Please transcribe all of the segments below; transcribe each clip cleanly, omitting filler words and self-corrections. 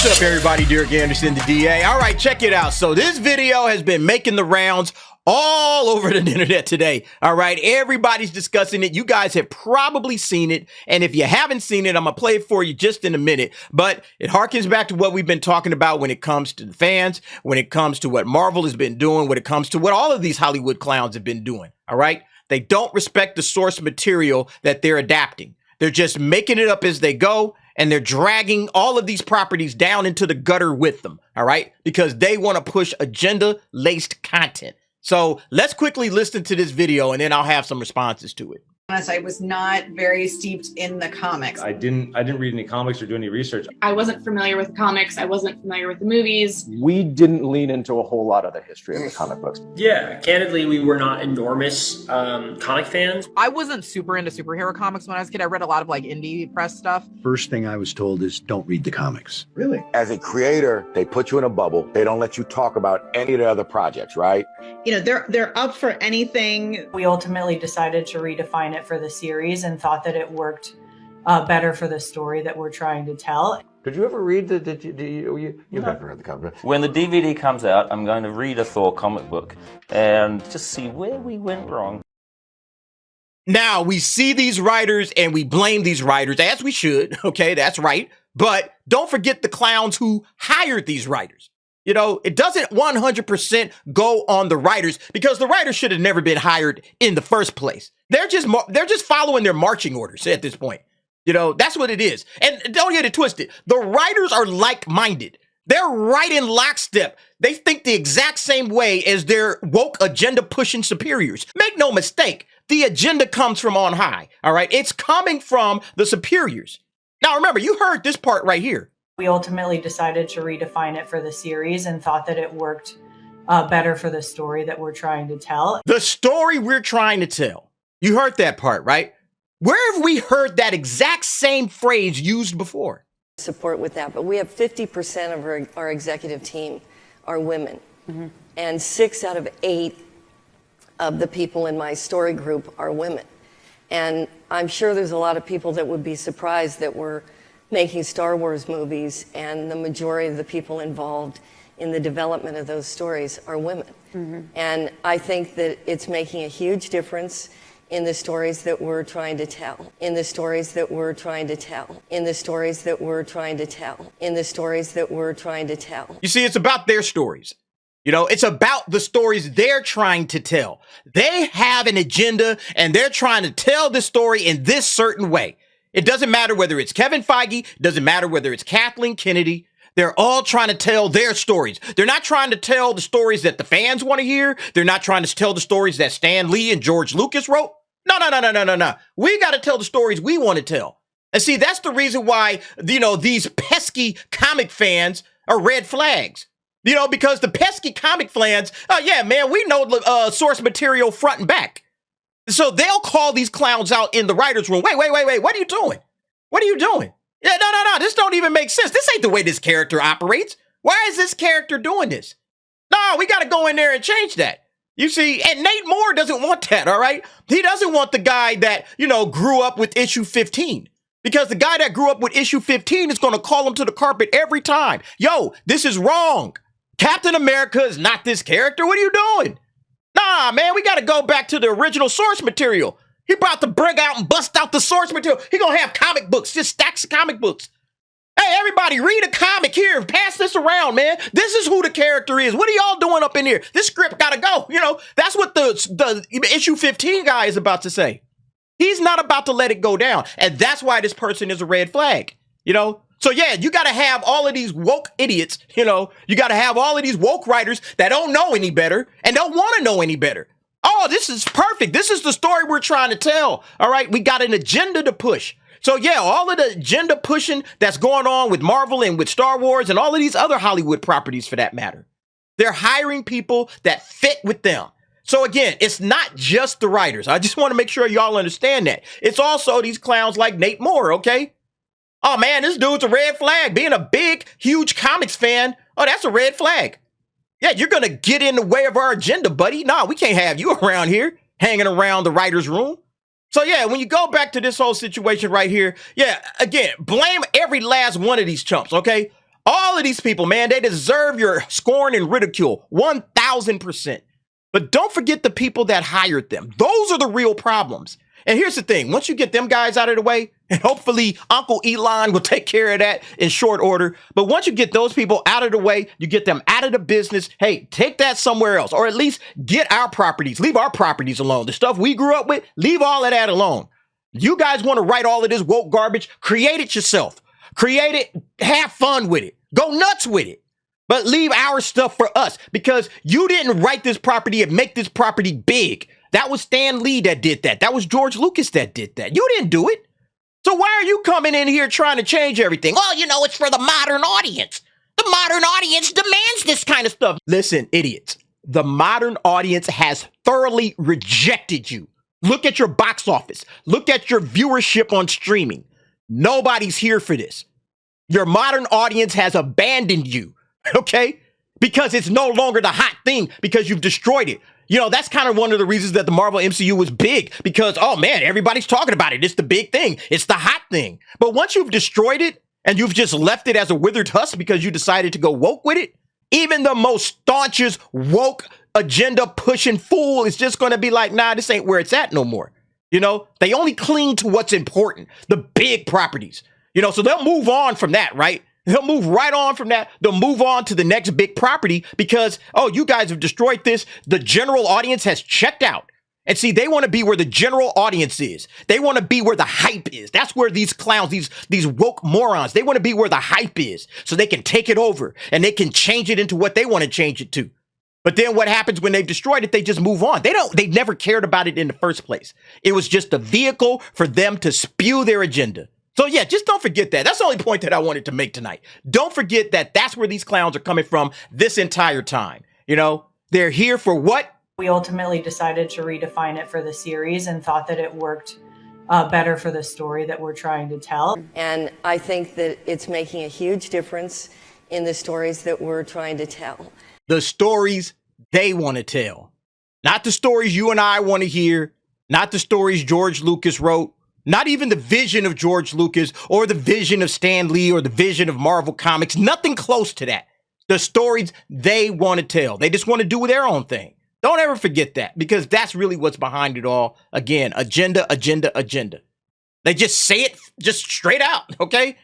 What's up, everybody? Derek Anderson, the DA. All right, check it out. So this video has been making the rounds all over the internet today. All right, everybody's discussing it. You guys have probably seen it. And if you haven't seen it, I'm going to play it for you just in a minute. But it harkens back to what we've been talking about when it comes to the fans, when it comes to what Marvel has been doing, when it comes to what all of these Hollywood clowns have been doing. All right, they don't respect the source material that they're adapting. They're just making it up as they go. And they're dragging all of these properties down into the gutter with them, all right? Because they want to push agenda-laced content. So let's quickly listen to this video, and then I'll have some responses to it. I was not very steeped in the comics. I didn't read any comics or do any research. I wasn't familiar with comics. I wasn't familiar with the movies. We didn't lean into a whole lot of the history of the comic books. Yeah, candidly, we were not enormous comic fans. I wasn't super into superhero comics when I was a kid. I read a lot of like indie press stuff. First thing I was told is don't read the comics. Really? As a creator, they put you in a bubble. They don't let you talk about any of the other projects, right? You know, they're up for anything. We ultimately decided to redefine it for the series and thought that it worked better for the story that we're trying to tell. Did you ever read you've never read the comic? When the DVD comes out, I'm going to read a Thor comic book and just see where we went wrong. Now, we see these writers and we blame these writers, as we should. Okay, that's right. But don't forget the clowns who hired these writers. You know, it doesn't 100% go on the writers because the writers should have never been hired in the first place. They're just following their marching orders at this point. You know, that's what it is. And don't get it twisted. The writers are like-minded. They're right in lockstep. They think the exact same way as their woke agenda-pushing superiors. Make no mistake, the agenda comes from on high, all right? It's coming from the superiors. Now, remember, you heard this part right here. We ultimately decided to redefine it for the series and thought that it worked better for the story that we're trying to tell. The story we're trying to tell. You heard that part, right? Where have we heard that exact same phrase used before? Support with that, but we have 50% of our executive team are women. Mm-hmm. And 6 out of 8 of the people in my story group are women. And I'm sure there's a lot of people that would be surprised that we're making Star Wars movies and the majority of the people involved in the development of those stories are women. Mm-hmm. And I think that it's making a huge difference in the stories that we're trying to tell, in the stories that we're trying to tell, in the stories that we're trying to tell, in the stories that we're trying to tell. You see, it's about their stories. You know, it's about the stories they're trying to tell. They have an agenda and they're trying to tell the story in this certain way. It doesn't matter whether it's Kevin Feige, it doesn't matter whether it's Kathleen Kennedy. They're all trying to tell their stories. They're not trying to tell the stories that the fans want to hear. They're not trying to tell the stories that Stan Lee and George Lucas wrote. No. We got to tell the stories we want to tell. And see, that's the reason why, you know, these pesky comic fans are red flags. You know, because the pesky comic fans, yeah, man, we know source material front and back. So they'll call these clowns out in the writer's room. Wait, what are you doing? What are you doing? Yeah, no, this don't even make sense. This ain't the way this character operates. Why is this character doing this? No, we got to go in there and change that. You see, and Nate Moore doesn't want that, all right? He doesn't want the guy that, you know, grew up with issue 15. Because the guy that grew up with issue 15 is going to call him to the carpet every time. Yo, this is wrong. Captain America is not this character. What are you doing? Nah, man, we got to go back to the original source material. He about to bring out and bust out the source material. He going to have comic books, just stacks of comic books. Hey, everybody, read a comic here. Pass this around, man. This is who the character is. What are y'all doing up in here? This script got to go. You know, that's what the issue 15 guy is about to say. He's not about to let it go down. And that's why this person is a red flag, you know? So, yeah, you got to have all of these woke idiots, you know, you got to have all of these woke writers that don't know any better and don't want to know any better. Oh, this is perfect. This is the story we're trying to tell. All right, we got an agenda to push. So, yeah, all of the agenda pushing that's going on with Marvel and with Star Wars and all of these other Hollywood properties for that matter. They're hiring people that fit with them. So, again, it's not just the writers. I just want to make sure y'all understand that. It's also these clowns like Nate Moore, okay? Oh, man, this dude's a red flag. Being a big, huge comics fan, oh, that's a red flag. Yeah, you're going to get in the way of our agenda, buddy. Nah, we can't have you around here hanging around the writer's room. So, yeah, when you go back to this whole situation right here, yeah, again, blame every last one of these chumps, okay? All of these people, man, they deserve your scorn and ridicule, 1000%. But don't forget the people that hired them. Those are the real problems. And here's the thing. Once you get them guys out of the way, and hopefully Uncle Elon will take care of that in short order. But once you get those people out of the way, you get them out of the business. Hey, take that somewhere else, or at least get our properties. Leave our properties alone. The stuff we grew up with, leave all of that alone. You guys want to write all of this woke garbage? Create it yourself. Create it. Have fun with it. Go nuts with it. But leave our stuff for us, because you didn't write this property and make this property big. That was Stan Lee that did that. That was George Lucas that did that. You didn't do it. So why are you coming in here trying to change everything? Well, you know, it's for the modern audience. The modern audience demands this kind of stuff. Listen, idiots. The modern audience has thoroughly rejected you. Look at your box office. Look at your viewership on streaming. Nobody's here for this. Your modern audience has abandoned you, okay? Because it's no longer the hot thing, because you've destroyed it. You know, that's kind of one of the reasons that the Marvel MCU was big, because, oh man, everybody's talking about it. It's the big thing. It's the hot thing. But once you've destroyed it and you've just left it as a withered husk because you decided to go woke with it, even the most staunchest woke agenda pushing fool is just going to be like, nah, this ain't where it's at no more. You know, they only cling to what's important, the big properties, you know, so they'll move on from that, right? They'll move right on from that. They'll move on to the next big property because, oh, you guys have destroyed this. The general audience has checked out. And see, they want to be where the general audience is. They want to be where the hype is. That's where these clowns, these woke morons, they want to be where the hype is so they can take it over and they can change it into what they want to change it to. But then what happens when they've destroyed it? They just move on. They never cared about it in the first place. It was just a vehicle for them to spew their agenda. So yeah, just don't forget that. That's the only point that I wanted to make tonight. Don't forget that that's where these clowns are coming from this entire time. You know, they're here for what? We ultimately decided to redefine it for the series and thought that it worked better for the story that we're trying to tell. And I think that it's making a huge difference in the stories that we're trying to tell. The stories they want to tell. Not the stories you and I want to hear. Not the stories George Lucas wrote. Not even the vision of George Lucas or the vision of Stan Lee or the vision of Marvel Comics. Nothing close to that. The stories they want to tell. They just want to do their own thing. Don't ever forget that, because that's really what's behind it all. Again, agenda, agenda, agenda. They just say it just straight out, okay?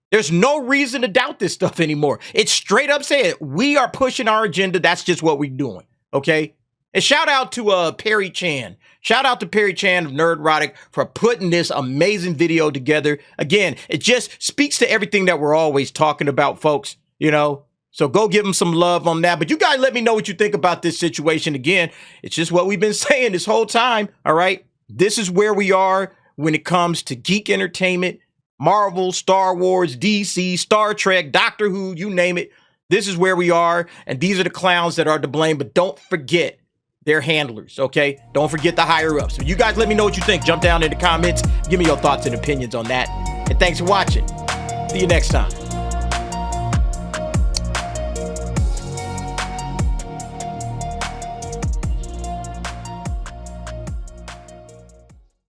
There's no reason to doubt this stuff anymore. It's straight up saying we are pushing our agenda. That's just what we're doing, okay? And shout out to Perry Chan. Shout out to Perry Chan of Nerdrotic for putting this amazing video together. Again, it just speaks to everything that we're always talking about, folks, you know? So go give him some love on that. But you guys let me know what you think about this situation. Again, it's just what we've been saying this whole time, all right? This is where we are when it comes to geek entertainment, Marvel, Star Wars, DC, Star Trek, Doctor Who, you name it. This is where we are, and these are the clowns that are to blame. But don't forget, they're handlers, okay? Don't forget the higher-ups. So you guys let me know what you think. Jump down in the comments. Give me your thoughts and opinions on that. And thanks for watching. See you next time.